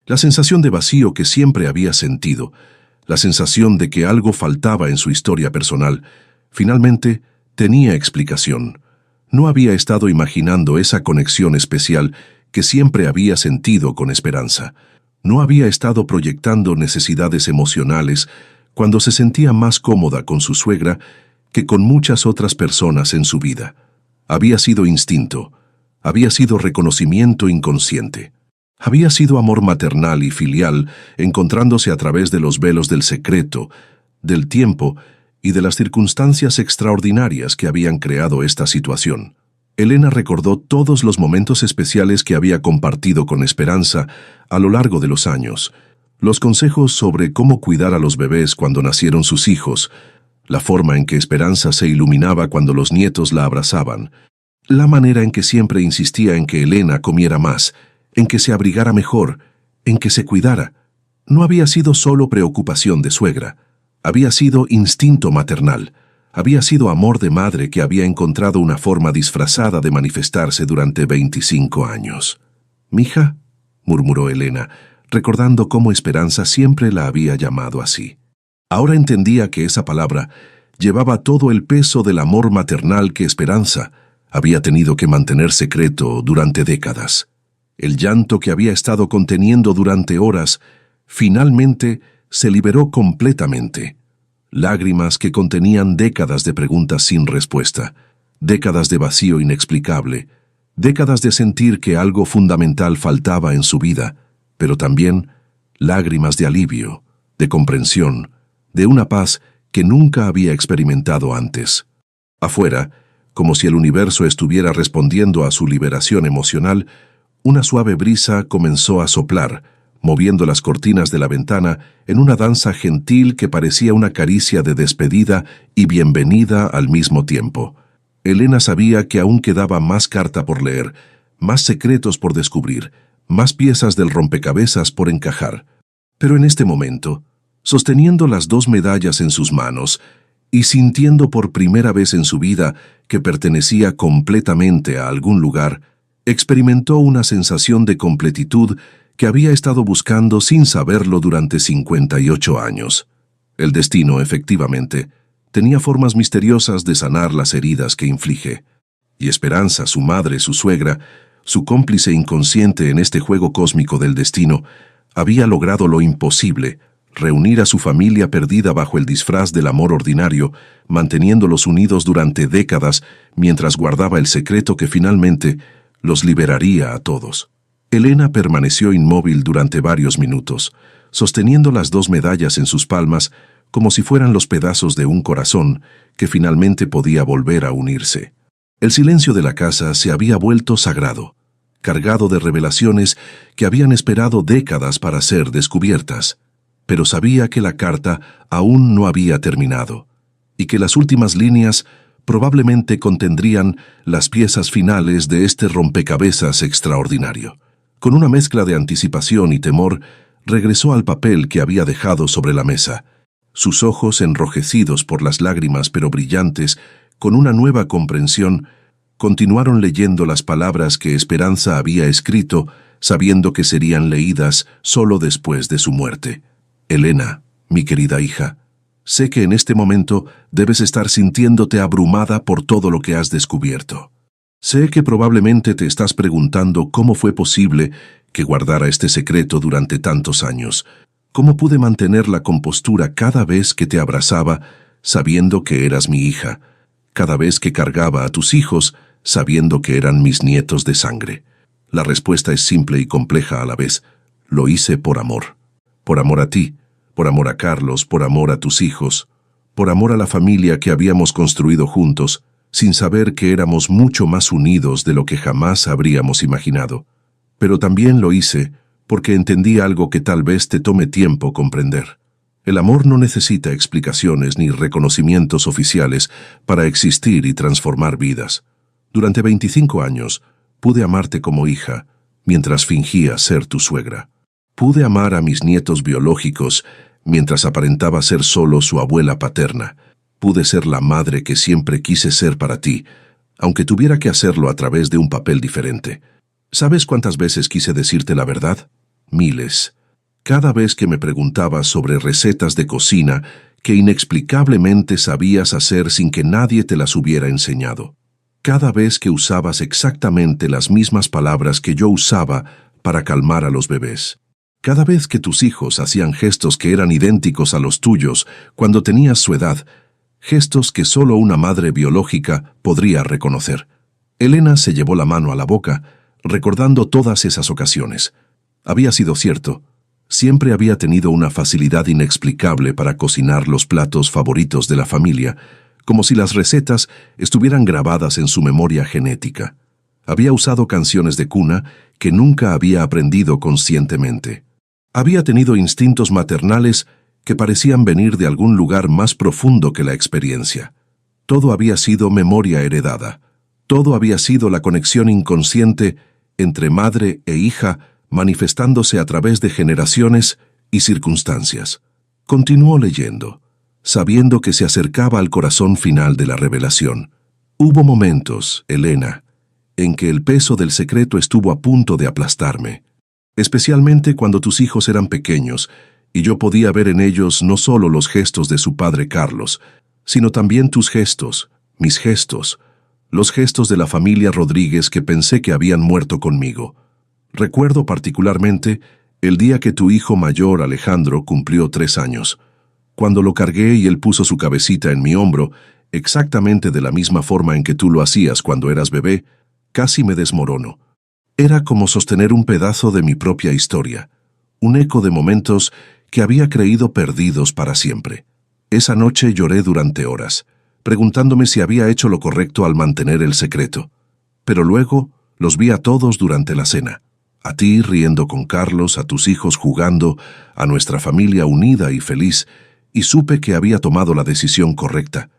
La sensación de vacío que siempre había sentido, la sensación de que algo faltaba en su historia personal, finalmente tenía explicación. No había estado imaginando esa conexión especial que siempre había sentido con Esperanza. No había estado proyectando necesidades emocionales cuando se sentía más cómoda con su suegra que con muchas otras personas en su vida. Había sido instinto, había sido reconocimiento inconsciente, había sido amor maternal y filial encontrándose a través de los velos del secreto, del tiempo y de las circunstancias extraordinarias que habían creado esta situación. Elena recordó todos los momentos especiales que había compartido con Esperanza a lo largo de los años, los consejos sobre cómo cuidar a los bebés cuando nacieron sus hijos, la forma en que Esperanza se iluminaba cuando los nietos la abrazaban, la manera en que siempre insistía en que Elena comiera más, en que se abrigara mejor, en que se cuidara. No había sido solo preocupación de suegra, había sido instinto maternal, había sido amor de madre que había encontrado una forma disfrazada de manifestarse durante 25 años. «Mija», murmuró Elena, recordando cómo Esperanza siempre la había llamado así. Ahora entendía que esa palabra llevaba todo el peso del amor maternal que Esperanza había tenido que mantener secreto durante décadas. El llanto que había estado conteniendo durante horas finalmente se liberó completamente. Lágrimas que contenían décadas de preguntas sin respuesta, décadas de vacío inexplicable, décadas de sentir que algo fundamental faltaba en su vida, pero también lágrimas de alivio, de comprensión, de una paz que nunca había experimentado antes. Afuera, como si el universo estuviera respondiendo a su liberación emocional, una suave brisa comenzó a soplar, moviendo las cortinas de la ventana en una danza gentil que parecía una caricia de despedida y bienvenida al mismo tiempo. Elena sabía que aún quedaba más carta por leer, más secretos por descubrir, más piezas del rompecabezas por encajar. Pero en este momento, sosteniendo las dos medallas en sus manos y sintiendo por primera vez en su vida que pertenecía completamente a algún lugar, experimentó una sensación de completitud que había estado buscando sin saberlo durante 58 años. El destino, efectivamente, tenía formas misteriosas de sanar las heridas que inflige. Y Esperanza, su madre, su suegra, su cómplice inconsciente en este juego cósmico del destino, había logrado lo imposible: reunir a su familia perdida bajo el disfraz del amor ordinario, manteniéndolos unidos durante décadas mientras guardaba el secreto que finalmente los liberaría a todos. Elena permaneció inmóvil durante varios minutos, sosteniendo las dos medallas en sus palmas como si fueran los pedazos de un corazón que finalmente podía volver a unirse. El silencio de la casa se había vuelto sagrado, cargado de revelaciones que habían esperado décadas para ser descubiertas. Pero sabía que la carta aún no había terminado, y que las últimas líneas probablemente contendrían las piezas finales de este rompecabezas extraordinario. Con una mezcla de anticipación y temor, regresó al papel que había dejado sobre la mesa. Sus ojos, enrojecidos por las lágrimas pero brillantes, con una nueva comprensión, continuaron leyendo las palabras que Esperanza había escrito, sabiendo que serían leídas solo después de su muerte. Elena, mi querida hija, sé que en este momento debes estar sintiéndote abrumada por todo lo que has descubierto. Sé que probablemente te estás preguntando cómo fue posible que guardara este secreto durante tantos años. ¿Cómo pude mantener la compostura cada vez que te abrazaba, sabiendo que eras mi hija? Cada vez que cargaba a tus hijos, sabiendo que eran mis nietos de sangre. La respuesta es simple y compleja a la vez. Lo hice por amor. Por amor a ti, por amor a Carlos, por amor a tus hijos, por amor a la familia que habíamos construido juntos, sin saber que éramos mucho más unidos de lo que jamás habríamos imaginado. Pero también lo hice porque entendí algo que tal vez te tome tiempo comprender. El amor no necesita explicaciones ni reconocimientos oficiales para existir y transformar vidas. Durante 25 años pude amarte como hija, mientras fingía ser tu suegra. Pude amar a mis nietos biológicos mientras aparentaba ser solo su abuela paterna. Pude ser la madre que siempre quise ser para ti, aunque tuviera que hacerlo a través de un papel diferente. ¿Sabes cuántas veces quise decirte la verdad? Miles. Cada vez que me preguntabas sobre recetas de cocina que inexplicablemente sabías hacer sin que nadie te las hubiera enseñado. Cada vez que usabas exactamente las mismas palabras que yo usaba para calmar a los bebés. Cada vez que tus hijos hacían gestos que eran idénticos a los tuyos cuando tenías su edad, gestos que solo una madre biológica podría reconocer. Elena se llevó la mano a la boca, recordando todas esas ocasiones. Había sido cierto. Siempre había tenido una facilidad inexplicable para cocinar los platos favoritos de la familia, como si las recetas estuvieran grabadas en su memoria genética. Había usado canciones de cuna que nunca había aprendido conscientemente. Había tenido instintos maternales que parecían venir de algún lugar más profundo que la experiencia. Todo había sido memoria heredada. Todo había sido la conexión inconsciente entre madre e hija manifestándose a través de generaciones y circunstancias. Continuó leyendo, sabiendo que se acercaba al corazón final de la revelación. Hubo momentos, Elena, en que el peso del secreto estuvo a punto de aplastarme, especialmente cuando tus hijos eran pequeños, y yo podía ver en ellos no solo los gestos de su padre Carlos, sino también tus gestos, mis gestos, los gestos de la familia Rodríguez que pensé que habían muerto conmigo. Recuerdo particularmente el día que tu hijo mayor, Alejandro, cumplió 3 años. Cuando lo cargué y él puso su cabecita en mi hombro, exactamente de la misma forma en que tú lo hacías cuando eras bebé, casi me desmorono. Era como sostener un pedazo de mi propia historia, un eco de momentos que había creído perdidos para siempre. Esa noche lloré durante horas, preguntándome si había hecho lo correcto al mantener el secreto. Pero luego los vi a todos durante la cena. A ti riendo con Carlos, a tus hijos jugando, a nuestra familia unida y feliz, y supe que había tomado la decisión correcta.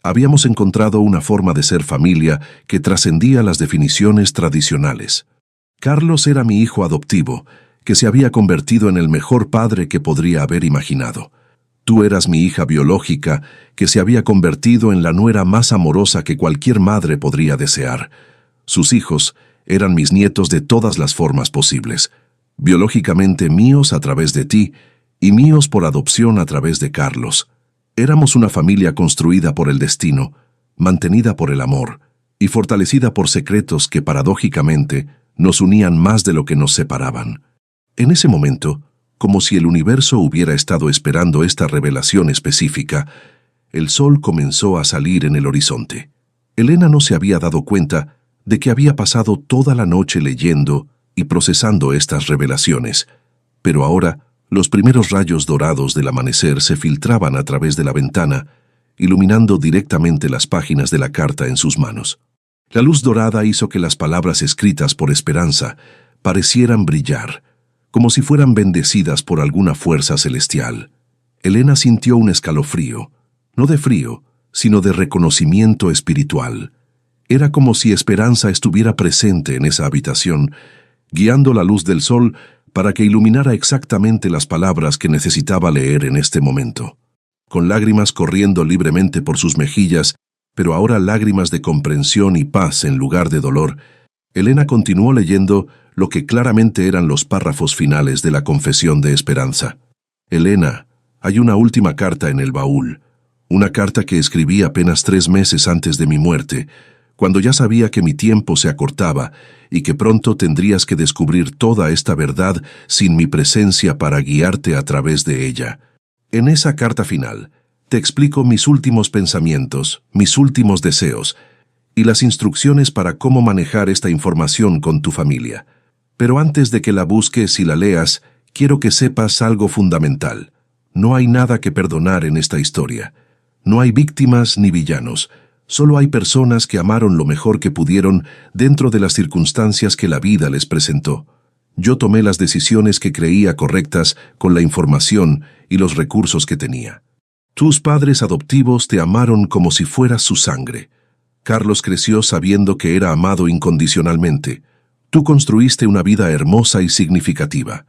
Habíamos encontrado una forma de ser familia que trascendía las definiciones tradicionales. Carlos era mi hijo adoptivo, que se había convertido en el mejor padre que podría haber imaginado. Tú eras mi hija biológica, que se había convertido en la nuera más amorosa que cualquier madre podría desear. Sus hijos eran mis nietos de todas las formas posibles, biológicamente míos a través de ti y míos por adopción a través de Carlos. Éramos una familia construida por el destino, mantenida por el amor y fortalecida por secretos que paradójicamente nos unían más de lo que nos separaban. En ese momento, como si el universo hubiera estado esperando esta revelación específica, el sol comenzó a salir en el horizonte. Elena no se había dado cuenta de que había pasado toda la noche leyendo y procesando estas revelaciones, pero ahora los primeros rayos dorados del amanecer se filtraban a través de la ventana, iluminando directamente las páginas de la carta en sus manos. La luz dorada hizo que las palabras escritas por Esperanza parecieran brillar, como si fueran bendecidas por alguna fuerza celestial. Elena sintió un escalofrío, no de frío, sino de reconocimiento espiritual. Era como si Esperanza estuviera presente en esa habitación, guiando la luz del sol para que iluminara exactamente las palabras que necesitaba leer en este momento. Con lágrimas corriendo libremente por sus mejillas, pero ahora lágrimas de comprensión y paz en lugar de dolor, Elena continuó leyendo lo que claramente eran los párrafos finales de la confesión de Esperanza. Elena, hay una última carta en el baúl, una carta que escribí apenas 3 meses antes de mi muerte, cuando ya sabía que mi tiempo se acortaba y que pronto tendrías que descubrir toda esta verdad sin mi presencia para guiarte a través de ella. En esa carta final, te explico mis últimos pensamientos, mis últimos deseos y las instrucciones para cómo manejar esta información con tu familia. Pero antes de que la busques y la leas, quiero que sepas algo fundamental. No hay nada que perdonar en esta historia. No hay víctimas ni villanos. Solo hay personas que amaron lo mejor que pudieron dentro de las circunstancias que la vida les presentó. Yo tomé las decisiones que creía correctas con la información y los recursos que tenía. Tus padres adoptivos te amaron como si fueras su sangre. Carlos creció sabiendo que era amado incondicionalmente. Tú construiste una vida hermosa y significativa.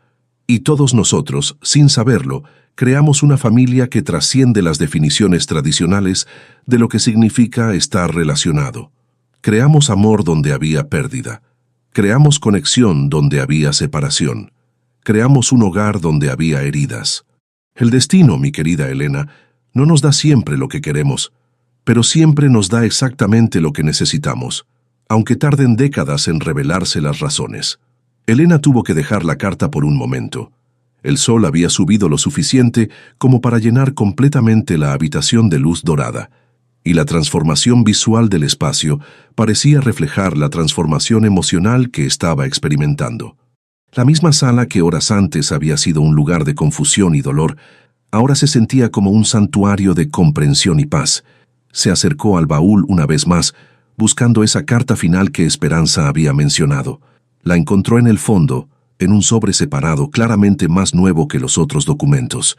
Y todos nosotros, sin saberlo, creamos una familia que trasciende las definiciones tradicionales de lo que significa estar relacionado. Creamos amor donde había pérdida. Creamos conexión donde había separación. Creamos un hogar donde había heridas. El destino, mi querida Elena, no nos da siempre lo que queremos, pero siempre nos da exactamente lo que necesitamos, aunque tarden décadas en revelarse las razones. Elena tuvo que dejar la carta por un momento. El sol había subido lo suficiente como para llenar completamente la habitación de luz dorada, y la transformación visual del espacio parecía reflejar la transformación emocional que estaba experimentando. La misma sala que horas antes había sido un lugar de confusión y dolor, ahora se sentía como un santuario de comprensión y paz. Se acercó al baúl una vez más, buscando esa carta final que Esperanza había mencionado. La encontró en el fondo, en un sobre separado claramente más nuevo que los otros documentos.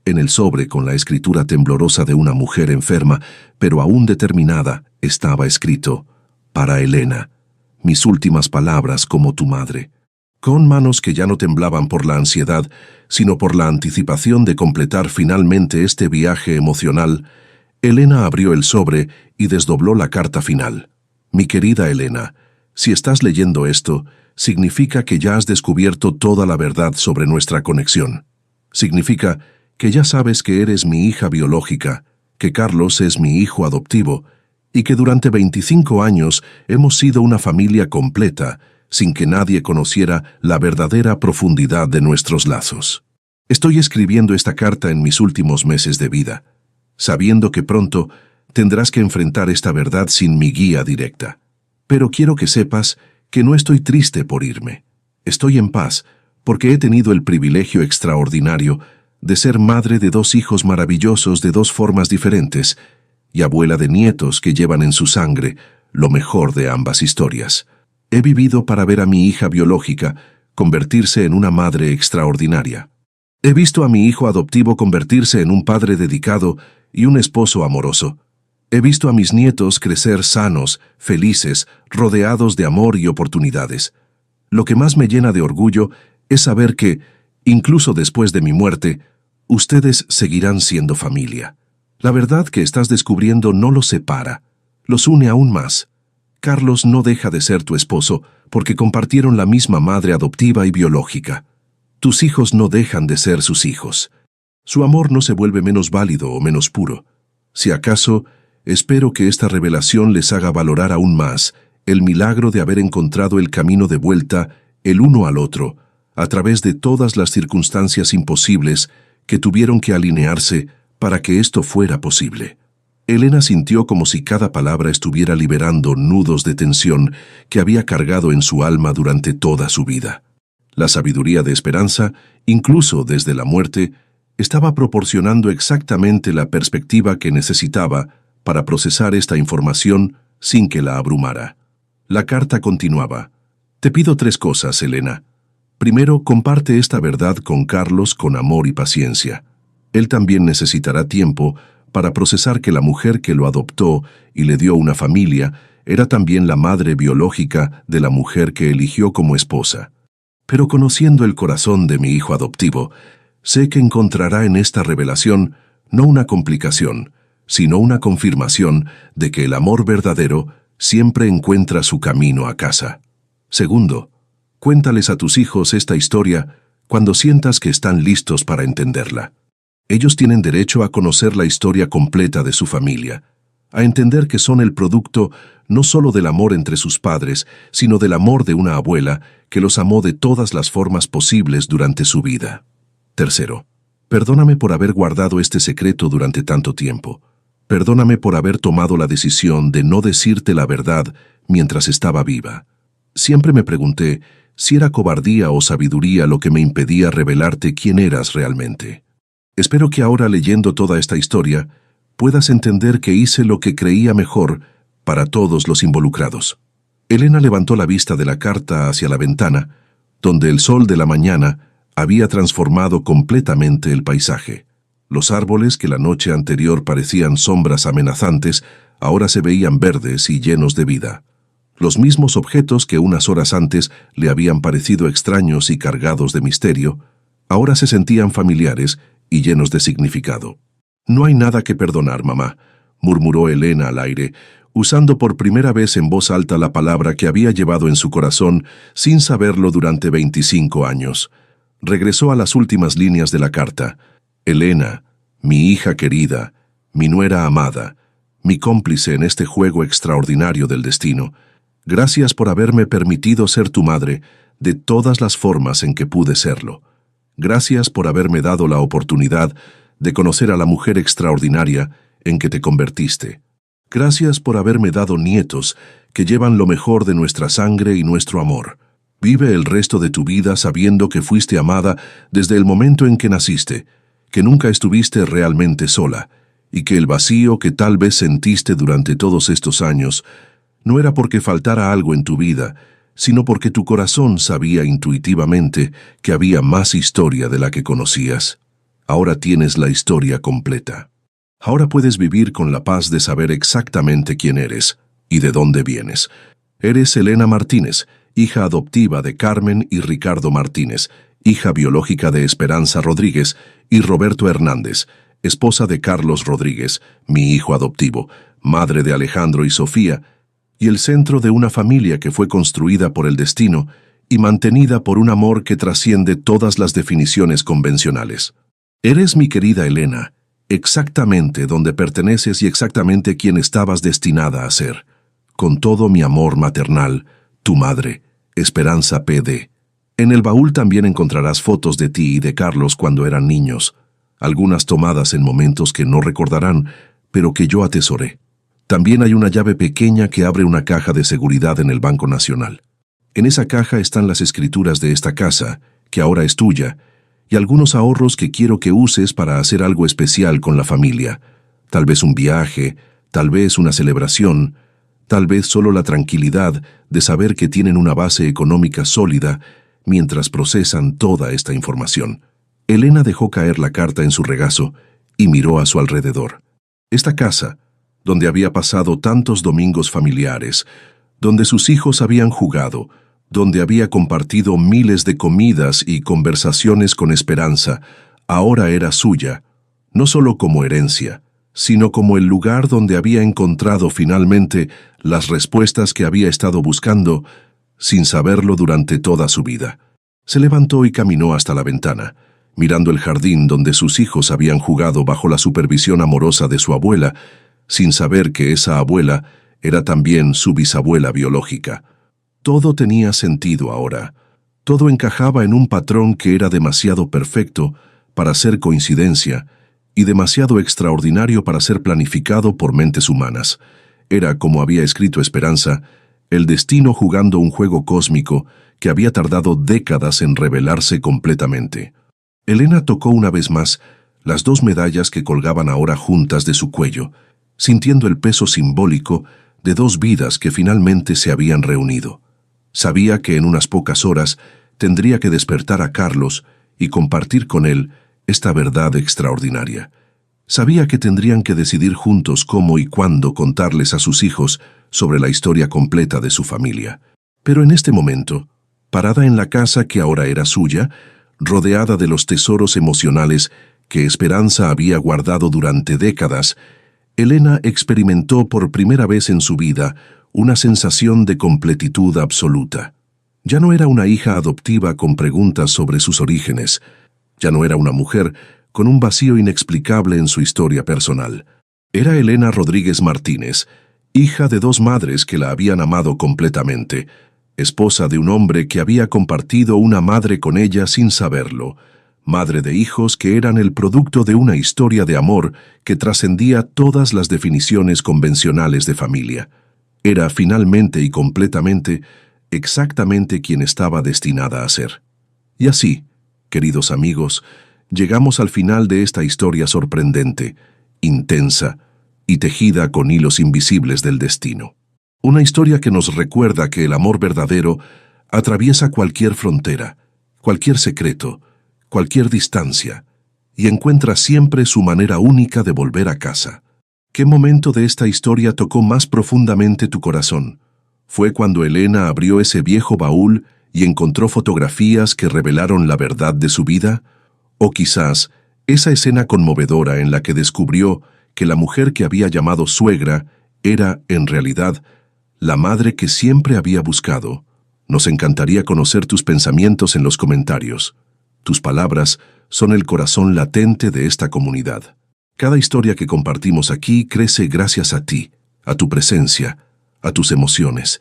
En el sobre, con la escritura temblorosa de una mujer enferma, pero aún determinada, estaba escrito: para Elena, mis últimas palabras como tu madre. Con manos que ya no temblaban por la ansiedad, sino por la anticipación de completar finalmente este viaje emocional, Elena abrió el sobre y desdobló la carta final. Mi querida Elena, si estás leyendo esto, significa que ya has descubierto toda la verdad sobre nuestra conexión. Significa que ya sabes que eres mi hija biológica, que Carlos es mi hijo adoptivo, y que durante 25 años hemos sido una familia completa, sin que nadie conociera la verdadera profundidad de nuestros lazos. Estoy escribiendo esta carta en mis últimos meses de vida, sabiendo que pronto tendrás que enfrentar esta verdad sin mi guía directa. Pero quiero que sepas que no estoy triste por irme. Estoy en paz, porque he tenido el privilegio extraordinario de ser madre de 2 hijos maravillosos de 2 formas diferentes, y abuela de nietos que llevan en su sangre lo mejor de ambas historias. He vivido para ver a mi hija biológica convertirse en una madre extraordinaria. He visto a mi hijo adoptivo convertirse en un padre dedicado y un esposo amoroso. He visto a mis nietos crecer sanos, felices, rodeados de amor y oportunidades. Lo que más me llena de orgullo es saber que, incluso después de mi muerte, ustedes seguirán siendo familia. La verdad que estás descubriendo no los separa, los une aún más. Carlos no deja de ser tu esposo porque compartieron la misma madre adoptiva y biológica. Tus hijos no dejan de ser sus hijos. Su amor no se vuelve menos válido o menos puro. Si acaso, espero que esta revelación les haga valorar aún más el milagro de haber encontrado el camino de vuelta el uno al otro, a través de todas las circunstancias imposibles que tuvieron que alinearse para que esto fuera posible. Elena sintió como si cada palabra estuviera liberando nudos de tensión que había cargado en su alma durante toda su vida. La sabiduría de Esperanza, incluso desde la muerte, estaba proporcionando exactamente la perspectiva que necesitaba para procesar esta información sin que la abrumara. La carta continuaba. Te pido 3 cosas, Elena. Primero, comparte esta verdad con Carlos con amor y paciencia. Él también necesitará tiempo para procesar que la mujer que lo adoptó y le dio una familia era también la madre biológica de la mujer que eligió como esposa. Pero conociendo el corazón de mi hijo adoptivo, sé que encontrará en esta revelación no una complicación, sino una confirmación de que el amor verdadero siempre encuentra su camino a casa. Segundo, cuéntales a tus hijos esta historia cuando sientas que están listos para entenderla. Ellos tienen derecho a conocer la historia completa de su familia, a entender que son el producto no solo del amor entre sus padres, sino del amor de una abuela que los amó de todas las formas posibles durante su vida. Tercero, perdóname por haber guardado este secreto durante tanto tiempo. Perdóname por haber tomado la decisión de no decirte la verdad mientras estaba viva. Siempre me pregunté si era cobardía o sabiduría lo que me impedía revelarte quién eras realmente. Espero que ahora, leyendo toda esta historia, puedas entender que hice lo que creía mejor para todos los involucrados. Elena levantó la vista de la carta hacia la ventana, donde el sol de la mañana había transformado completamente el paisaje. Los árboles que la noche anterior parecían sombras amenazantes, ahora se veían verdes y llenos de vida. Los mismos objetos que unas horas antes le habían parecido extraños y cargados de misterio, ahora se sentían familiares y llenos de significado. «No hay nada que perdonar, mamá», murmuró Elena al aire, usando por primera vez en voz alta la palabra que había llevado en su corazón sin saberlo durante 25 años. Regresó a las últimas líneas de la carta. «Elena, mi hija querida, mi nuera amada, mi cómplice en este juego extraordinario del destino, gracias por haberme permitido ser tu madre de todas las formas en que pude serlo. Gracias por haberme dado la oportunidad de conocer a la mujer extraordinaria en que te convertiste. Gracias por haberme dado nietos que llevan lo mejor de nuestra sangre y nuestro amor. Vive el resto de tu vida sabiendo que fuiste amada desde el momento en que naciste, que nunca estuviste realmente sola, y que el vacío que tal vez sentiste durante todos estos años no era porque faltara algo en tu vida, sino porque tu corazón sabía intuitivamente que había más historia de la que conocías. Ahora tienes la historia completa. Ahora puedes vivir con la paz de saber exactamente quién eres y de dónde vienes. Eres Elena Martínez, hija adoptiva de Carmen y Ricardo Martínez, hija biológica de Esperanza Rodríguez y Roberto Hernández, esposa de Carlos Rodríguez, mi hijo adoptivo, madre de Alejandro y Sofía, y el centro de una familia que fue construida por el destino y mantenida por un amor que trasciende todas las definiciones convencionales. Eres mi querida Elena, exactamente donde perteneces y exactamente quien estabas destinada a ser. Con todo mi amor maternal, tu madre, Esperanza P.D. En el baúl también encontrarás fotos de ti y de Carlos cuando eran niños, algunas tomadas en momentos que no recordarán, pero que yo atesoré. También hay una llave pequeña que abre una caja de seguridad en el Banco Nacional. En esa caja están las escrituras de esta casa, que ahora es tuya, y algunos ahorros que quiero que uses para hacer algo especial con la familia. Tal vez un viaje, tal vez una celebración, tal vez solo la tranquilidad de saber que tienen una base económica sólida mientras procesan toda esta información. Elena dejó caer la carta en su regazo y miró a su alrededor. Esta casa, donde había pasado tantos domingos familiares, donde sus hijos habían jugado, donde había compartido miles de comidas y conversaciones con esperanza, ahora era suya, no solo como herencia, sino como el lugar donde había encontrado finalmente las respuestas que había estado buscando sin saberlo durante toda su vida. Se levantó y caminó hasta la ventana, mirando el jardín donde sus hijos habían jugado bajo la supervisión amorosa de su abuela, sin saber que esa abuela era también su bisabuela biológica. Todo tenía sentido ahora. Todo encajaba en un patrón que era demasiado perfecto para ser coincidencia y demasiado extraordinario para ser planificado por mentes humanas. Era, como había escrito Esperanza, el destino jugando un juego cósmico que había tardado décadas en revelarse completamente. Elena tocó una vez más las dos medallas que colgaban ahora juntas de su cuello, sintiendo el peso simbólico de dos vidas que finalmente se habían reunido. Sabía que en unas pocas horas tendría que despertar a Carlos y compartir con él esta verdad extraordinaria. Sabía que tendrían que decidir juntos cómo y cuándo contarles a sus hijos sobre la historia completa de su familia. Pero en este momento, parada en la casa que ahora era suya, rodeada de los tesoros emocionales que Esperanza había guardado durante décadas, Elena experimentó por primera vez en su vida una sensación de completitud absoluta. Ya no era una hija adoptiva con preguntas sobre sus orígenes. Ya no era una mujer con un vacío inexplicable en su historia personal. Era Elena Rodríguez Martínez, hija de dos madres que la habían amado completamente, esposa de un hombre que había compartido una madre con ella sin saberlo, madre de hijos que eran el producto de una historia de amor que trascendía todas las definiciones convencionales de familia. Era finalmente y completamente, exactamente quien estaba destinada a ser. Y así, queridos amigos, llegamos al final de esta historia sorprendente, intensa y tejida con hilos invisibles del destino. Una historia que nos recuerda que el amor verdadero atraviesa cualquier frontera, cualquier secreto, cualquier distancia, y encuentra siempre su manera única de volver a casa. ¿Qué momento de esta historia tocó más profundamente tu corazón? ¿Fue cuando Elena abrió ese viejo baúl y encontró fotografías que revelaron la verdad de su vida? ¿O quizás esa escena conmovedora en la que descubrió que la mujer que había llamado suegra era, en realidad, la madre que siempre había buscado? Nos encantaría conocer tus pensamientos en los comentarios. Tus palabras son el corazón latente de esta comunidad. Cada historia que compartimos aquí crece gracias a ti, a tu presencia, a tus emociones.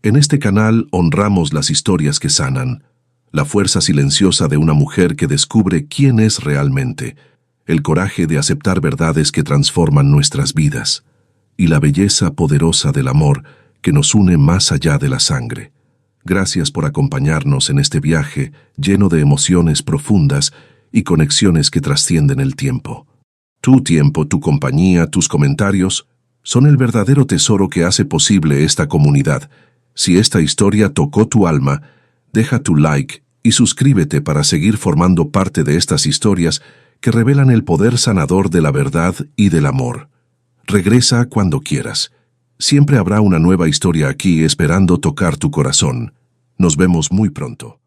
En este canal honramos las historias que sanan, la fuerza silenciosa de una mujer que descubre quién es realmente, el coraje de aceptar verdades que transforman nuestras vidas, y la belleza poderosa del amor que nos une más allá de la sangre. Gracias por acompañarnos en este viaje lleno de emociones profundas y conexiones que trascienden el tiempo. Tu tiempo, tu compañía, tus comentarios son el verdadero tesoro que hace posible esta comunidad. Si esta historia tocó tu alma, deja tu like y suscríbete para seguir formando parte de estas historias que revelan el poder sanador de la verdad y del amor. Regresa cuando quieras. Siempre habrá una nueva historia aquí esperando tocar tu corazón. Nos vemos muy pronto.